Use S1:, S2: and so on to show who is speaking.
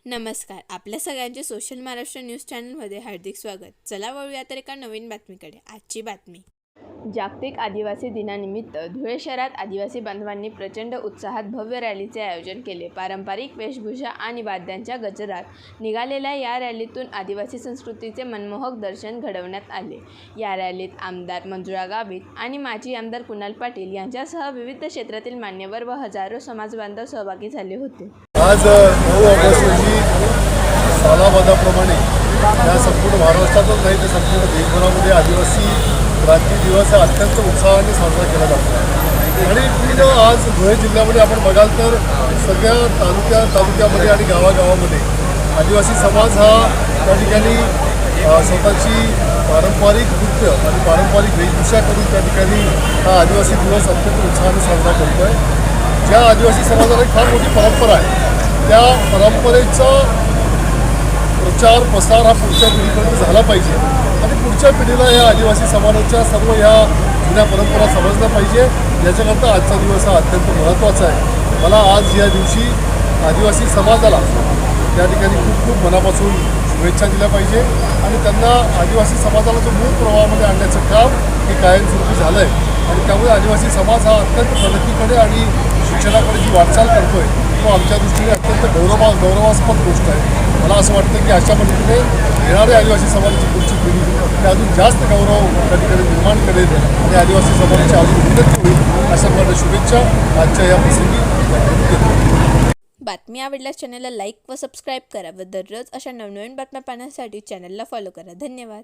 S1: नमस्कार. आपल्या सगळ्यांचे सोशल महाराष्ट्र न्यूज चॅनलमध्ये हार्दिक स्वागत. चला वळूया तर एका नवीन बातमीकडे. आजची बातमी. जागतिक आदिवासी दिनानिमित्त धुळे शहरात आदिवासी बांधवांनी प्रचंड उत्साहात भव्य रॅलीचे आयोजन केले. पारंपरिक वेशभूषा आणि वाद्यांच्या गजरात निघालेल्या या रॅलीतून आदिवासी संस्कृतीचे मनमोहक दर्शन घडवण्यात आले. या रॅलीत आमदार मंजुळा गावित आणि माजी आमदार कुणाल पाटील यांच्यासह विविध क्षेत्रातील मान्यवर व हजारो समाजबांधव सहभागी झाले होते.
S2: आज 9 ऑगस्ट रोजी सालाबादाप्रमाणे या संपूर्ण महाराष्ट्रातच नाही तर संपूर्ण देशभरामध्ये आदिवासी क्रांती दिवस हा अत्यंत उत्साहाने साजरा केला जातो. आणि पूर्ण आज धुळे जिल्ह्यामध्ये आपण बघाल तर सगळ्या तालुक्यामध्ये आणि गावागावामध्ये आदिवासी समाज हा त्या ठिकाणी स्वतःची पारंपरिक नृत्य आणि पारंपरिक वेशभूषा करून त्या ठिकाणी हा आदिवासी दिवस अत्यंत उत्साहाने साजरा करतो आहे. ज्या आदिवासी समाजाला एक फार मोठी परंपरा आहे, त्या परंपरेचा प्रचार प्रसार हा पुढच्या पिढीपर्यंत झाला पाहिजे आणि पुढच्या पिढीला या आदिवासी समाजाच्या सर्व ह्या जुन्या परंपरा समजल्या पाहिजे. याच्याकरता आजचा दिवस हा अत्यंत महत्त्वाचा आहे. मला आज या दिवशी आदिवासी समाजाला त्या ठिकाणी खूप खूप मनापासून शुभेच्छा दिल्या पाहिजे आणि त्यांना आदिवासी समाजाला जो मूळ प्रवाहामध्ये आणण्याचं काम हे कायमस्वरूपी झालं आहे. आणि त्यामुळे आदिवासी समाज हा अत्यंत प्रगतीकडे आणि शिक्षणाकडे जी वाटचाल करतो आहे तो आमच्या दृष्टीने अत्यंत गौरवास्पद गोष्ट आहे. मला असं वाटतं की अशा पद्धतीने येणाऱ्या आदिवासी समाजाची पुढची पिढी ते अजून जास्त गौरव त्या ठिकाणी निर्माण करेल आणि आदिवासी समाजाची अजून उन्नती होईल अशा प्रकारच्या शुभेच्छा आजच्या या प्रसंगी देतो.
S1: बातमी आवडल्यास चॅनलला लाईक व सबस्क्राईब करा व दररोज अशा नवनवीन बातम्या पाहण्यासाठी चॅनलला फॉलो करा. धन्यवाद.